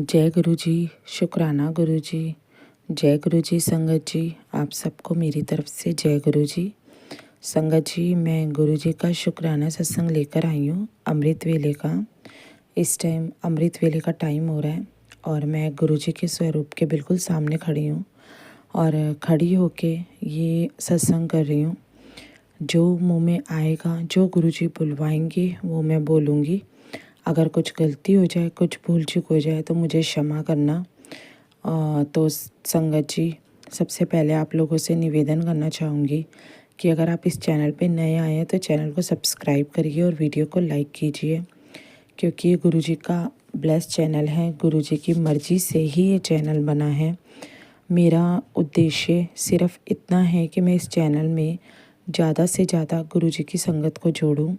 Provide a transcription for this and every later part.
जय गुरु जी। शुक्राना गुरु जी। जय गुरु जी। संगत जी, आप सबको मेरी तरफ से जय गुरु जी। संगत जी, मैं गुरु जी का शुक्राना सत्संग लेकर आई हूँ अमृत वेले का। इस टाइम अमृत वेले का टाइम हो रहा है और मैं गुरु जी के स्वरूप के बिल्कुल सामने खड़ी हूँ और खड़ी होके ये सत्संग कर रही हूँ। जो मुँह में आएगा, जो गुरु जी बुलवाएंगे वो मैं बोलूँगी। अगर कुछ गलती हो जाए, कुछ भूल चूक हो जाए तो मुझे क्षमा करना। तो संगत जी, सबसे पहले आप लोगों से निवेदन करना चाहूँगी कि अगर आप इस चैनल पे नए आए हैं तो चैनल को सब्सक्राइब करिए और वीडियो को लाइक कीजिए, क्योंकि ये गुरुजी का ब्लेस चैनल है। गुरुजी की मर्ज़ी से ही ये चैनल बना है। मेरा उद्देश्य सिर्फ इतना है कि मैं इस चैनल में ज़्यादा से ज़्यादा गुरुजी की संगत को जोड़ूं,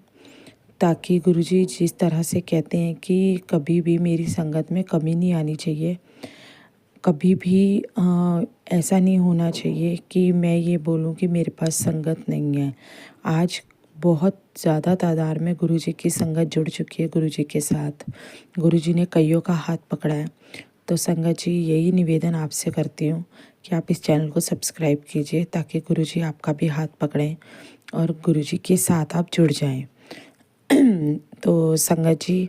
ताकि गुरुजी जिस तरह से कहते हैं कि कभी भी मेरी संगत में कमी नहीं आनी चाहिए। कभी भी ऐसा नहीं होना चाहिए कि मैं ये बोलूं कि मेरे पास संगत नहीं है। आज बहुत ज़्यादा तादाद में गुरुजी की संगत जुड़ चुकी है गुरुजी के साथ। गुरुजी ने कईयों का हाथ पकड़ा है। तो संगत जी, यही निवेदन आपसे करती हूँ कि आप इस चैनल को सब्सक्राइब कीजिए, ताकि गुरुजी आपका भी हाथ पकड़ें और गुरुजी के साथ आप जुड़ जाएं। तो संगत जी,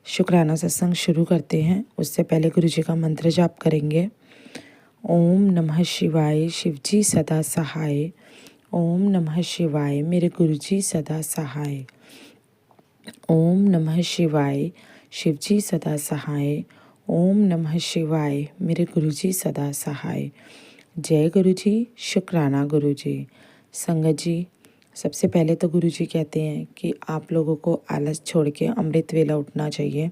शुक्राना सत्संग शुरू करते हैं। उससे पहले गुरुजी का मंत्र जाप करेंगे। ओम नमः शिवाय, शिवजी सदा सहाय। ओम नमः शिवाय, मेरे गुरुजी सदा सहाय। ओम नमः शिवाय, शिवजी सदा सहाय। ओम नमः शिवाय, मेरे गुरुजी सदा सहाय। जय गुरु जी। शुक्राना गुरु जी। संगत जी, सबसे पहले तो गुरुजी कहते हैं कि आप लोगों को आलस छोड़ के अमृत वेला उठना चाहिए,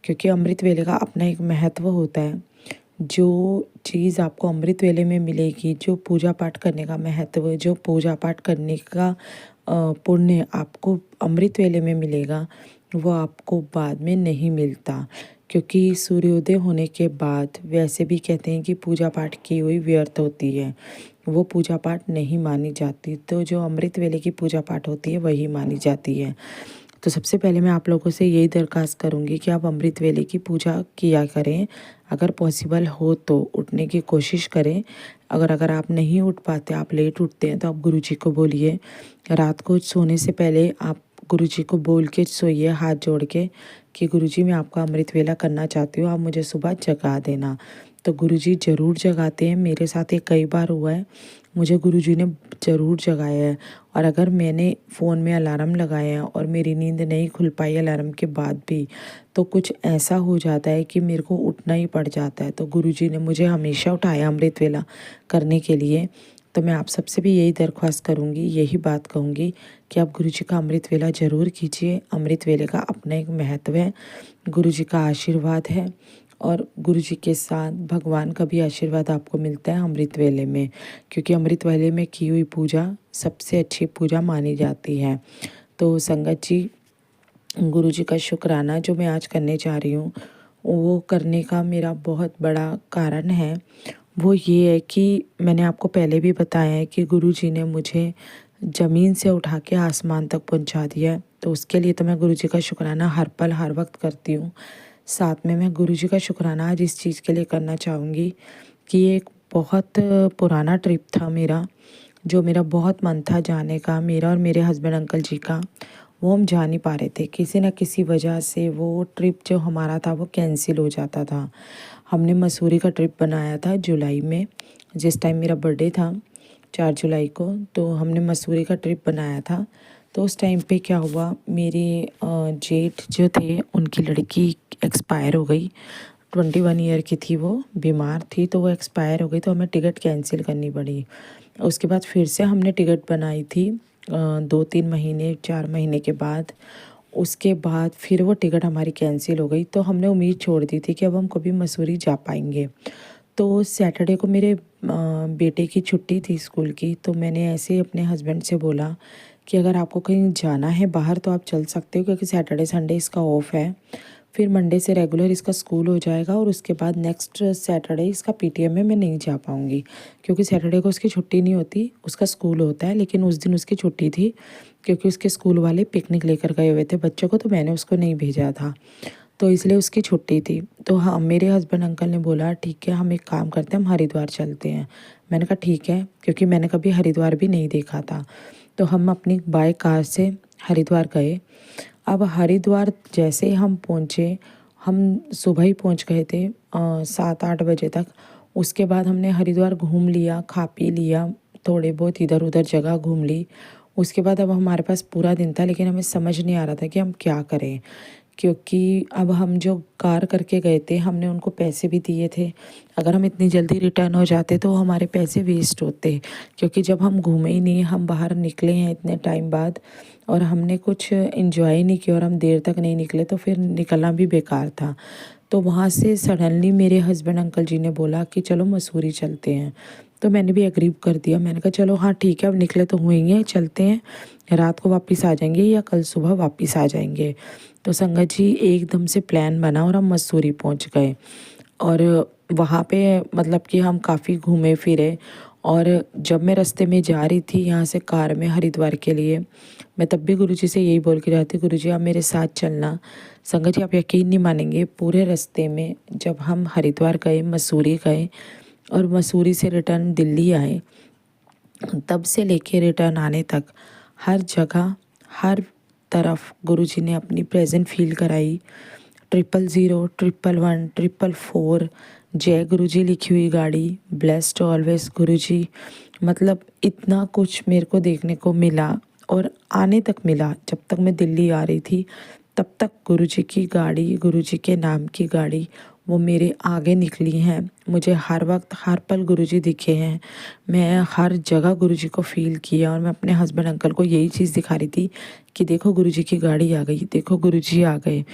क्योंकि अमृत वेले का अपना एक महत्व होता है। जो चीज़ आपको अमृत वेले में मिलेगी, जो पूजा पाठ करने का महत्व, जो पूजा पाठ करने का पुण्य आपको अमृत वेले में मिलेगा, वो आपको बाद में नहीं मिलता। क्योंकि सूर्योदय होने के बाद वैसे भी कहते हैं कि पूजा पाठ की हुई व्यर्थ होती है, वो पूजा पाठ नहीं मानी जाती। तो जो अमृत वेले की पूजा पाठ होती है वही मानी जाती है। तो सबसे पहले मैं आप लोगों से यही दरख्वास्त करूंगी कि आप अमृत वेले की पूजा किया करें। अगर पॉसिबल हो तो उठने की कोशिश करें। अगर आप नहीं उठ पाते, आप लेट उठते हैं, तो आप गुरुजी को बोलिए। रात को सोने से पहले आप गुरुजी को बोल के सोइए, हाथ जोड़ के, कि गुरुजी मैं आपका अमृत वेला करना चाहती हूँ, आप मुझे सुबह जगा देना। तो गुरुजी ज़रूर जगाते हैं। मेरे साथ ये कई बार हुआ है, मुझे गुरुजी ने ज़रूर जगाया है। और अगर मैंने फ़ोन में अलार्म लगाया है और मेरी नींद नहीं खुल पाई अलार्म के बाद भी, तो कुछ ऐसा हो जाता है कि मेरे को उठना ही पड़ जाता है। तो गुरुजी ने मुझे हमेशा उठाया अमृत वेला करने के लिए। तो मैं आप सबसे भी यही दरख्वास्त करूँगी, यही बात कहूँगी कि आप गुरुजी का अमृत वेला ज़रूर कीजिए। अमृत वेले का अपना एक महत्व है, गुरुजी का आशीर्वाद है, और गुरुजी के साथ भगवान का भी आशीर्वाद आपको मिलता है अमृत वेले में, क्योंकि अमृत वेले में की हुई पूजा सबसे अच्छी पूजा मानी जाती है। तो संगत जी, गुरुजी का शुक्राना जो मैं आज करने जा रही हूँ, वो करने का मेरा बहुत बड़ा कारण है। वो ये है कि मैंने आपको पहले भी बताया है कि गुरुजी ने मुझे ज़मीन से उठा के आसमान तक पहुंचा दिया है। तो उसके लिए तो मैं गुरुजी का शुक्राना हर पल हर वक्त करती हूँ। साथ में मैं गुरुजी का शुक्राना आज इस चीज़ के लिए करना चाहूँगी कि एक बहुत पुराना ट्रिप था मेरा, जो मेरा बहुत मन था जाने का, मेरा और मेरे हस्बैंड अंकल जी का। वो हम जा नहीं पा रहे थे, किसी न किसी वजह से वो ट्रिप जो हमारा था वो कैंसिल हो जाता था। हमने मसूरी का ट्रिप बनाया था जुलाई में, जिस टाइम मेरा बर्थडे था 4 जुलाई को, तो हमने मसूरी का ट्रिप बनाया था। तो उस टाइम पे क्या हुआ, मेरे जेठ जो थे उनकी लड़की एक्सपायर हो गई। 21 ईयर की थी, वो बीमार थी, तो वो एक्सपायर हो गई, तो हमें टिकट कैंसिल करनी पड़ी। उसके बाद फिर से हमने टिकट बनाई थी 2-3 महीने 4 महीने के बाद। उसके बाद फिर वो टिकट हमारी कैंसिल हो गई। तो हमने उम्मीद छोड़ दी थी कि अब हम कभी मसूरी जा पाएंगे। तो सैटरडे को मेरे बेटे की छुट्टी थी स्कूल की। तो मैंने ऐसे ही अपने हस्बैंड से बोला कि अगर आपको कहीं जाना है बाहर तो आप चल सकते हो, क्योंकि सैटरडे संडे इसका ऑफ है। फिर मंडे से रेगुलर इसका स्कूल हो जाएगा और उसके बाद नेक्स्ट सैटरडे इसका पीटीएम में मैं नहीं जा पाऊँगी, क्योंकि सैटरडे को उसकी छुट्टी नहीं होती, उसका स्कूल होता है। लेकिन उस दिन उसकी छुट्टी थी, क्योंकि उसके स्कूल वाले पिकनिक लेकर गए हुए थे बच्चों को, तो मैंने उसको नहीं भेजा था। तो इसलिए उसकी छुट्टी थी। तो हाँ, मेरे हस्बैंड अंकल ने बोला ठीक है हम एक काम करते हैं, हम हरिद्वार चलते हैं। मैंने कहा ठीक है, क्योंकि मैंने कभी हरिद्वार भी नहीं देखा था। तो हम अपनी बाय कार से हरिद्वार गए। अब हरिद्वार जैसे हम पहुँचे, हम सुबह ही पहुँच गए थे 7-8 बजे तक। उसके बाद हमने हरिद्वार घूम लिया, खा पी लिया, थोड़े बहुत इधर उधर जगह घूम ली। उसके बाद अब हमारे पास पूरा दिन था, लेकिन हमें समझ नहीं आ रहा था कि हम क्या करें, क्योंकि अब हम जो कार करके गए थे हमने उनको पैसे भी दिए थे। अगर हम इतनी जल्दी रिटर्न हो जाते तो हमारे पैसे वेस्ट होते, क्योंकि जब हम घूमे ही नहीं, हम बाहर निकले हैं इतने टाइम बाद और हमने कुछ इन्जॉय नहीं किया और हम देर तक नहीं निकले, तो फिर निकलना भी बेकार था। तो वहाँ से सडनली मेरे हस्बैंड अंकल जी ने बोला कि चलो मसूरी चलते हैं। तो मैंने भी एग्री कर दिया। मैंने कहा चलो हाँ ठीक है, अब निकले तो हुए ही हैं, चलते हैं, रात को वापस आ जाएंगे या कल सुबह वापस आ जाएंगे। तो संगत जी एकदम से प्लान बना और हम मसूरी पहुंच गए। और वहाँ पे मतलब कि हम काफ़ी घूमे फिरे। और जब मैं रास्ते में जा रही थी यहाँ से कार में हरिद्वार के लिए, मैं तब भी गुरुजी से यही बोल के जाती, गुरुजी आप मेरे साथ चलना। संगत जी आप यकीन नहीं मानेंगे, पूरे रास्ते में जब हम हरिद्वार गए, मसूरी गए और मसूरी से रिटर्न दिल्ली आए, तब से लेके रिटर्न आने तक हर जगह, हर तरफ गुरुजी ने अपनी प्रेजेंट फील कराई। 000, 111, 444, जय गुरुजी लिखी हुई गाड़ी, ब्लेस्ड ऑलवेज गुरुजी। मतलब इतना कुछ मेरे को देखने को मिला और आने तक मिला। जब तक मैं दिल्ली आ रही थी तब तक गुरुजी की गाड़ी, गुरुजी के नाम की गाड़ी वो मेरे आगे निकली हैं। मुझे हर वक्त हर पल गुरुजी दिखे हैं। मैं हर जगह गुरुजी को फ़ील किया और मैं अपने हस्बैंड अंकल को यही चीज़ दिखा रही थी कि देखो गुरुजी की गाड़ी आ गई, देखो गुरुजी आ गए।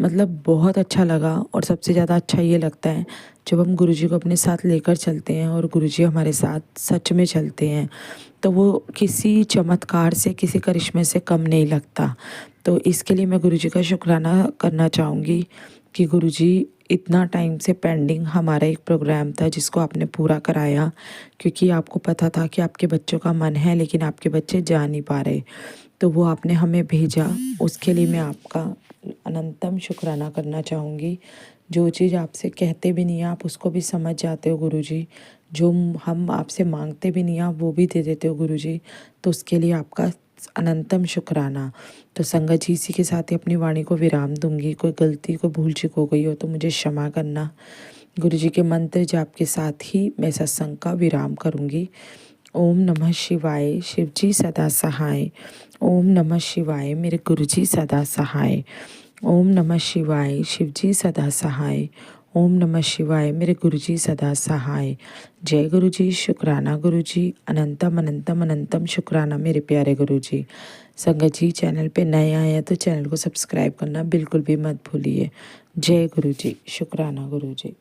मतलब बहुत अच्छा लगा। और सबसे ज़्यादा अच्छा ये लगता है जब हम गुरुजी को अपने साथ लेकर चलते हैं और गुरुजी हमारे साथ सच में चलते हैं, तो वो किसी चमत्कार से, किसी करिश्मे से कम नहीं लगता। तो इसके लिए मैं गुरुजी का शुक्राना करना चाहूँगी कि गुरुजी इतना टाइम से पेंडिंग हमारा एक प्रोग्राम था जिसको आपने पूरा कराया, क्योंकि आपको पता था कि आपके बच्चों का मन है लेकिन आपके बच्चे जा नहीं पा रहे, तो वो आपने हमें भेजा। उसके लिए मैं आपका अनंतम शुक्राना करना चाहूँगी। जो चीज़ आपसे कहते भी नहीं हैं आप उसको भी समझ जाते हो गुरुजी, जो हम आपसे मांगते भी नहीं हैं आप वो भी दे देते हो गुरुजी, तो उसके लिए आपका अनंतम शुक्राना। तो संगत जी इसी के साथ ही अपनी वाणी को विराम दूंगी। कोई गलती, कोई भूल चूक हो गई हो तो मुझे क्षमा करना। गुरुजी के मंत्र जाप के साथ ही मैं सत्संग का विराम करूंगी। ओम नमः शिवाय, शिवजी सदा सहाय। ओम नमः शिवाय, मेरे गुरुजी सदा सहाय। ओम नमः शिवाय, शिवजी सदा सहाय। ओम नमः शिवाय, मेरे गुरुजी सदा सहाय। जय गुरुजी, शुक्राना गुरुजी, अनंतम अनंतम अनंतम शुक्राना मेरे प्यारे गुरुजी। संगत जी चैनल पे नए आए हैं तो चैनल को सब्सक्राइब करना बिल्कुल भी मत भूलिए। जय गुरुजी, शुक्राना गुरुजी।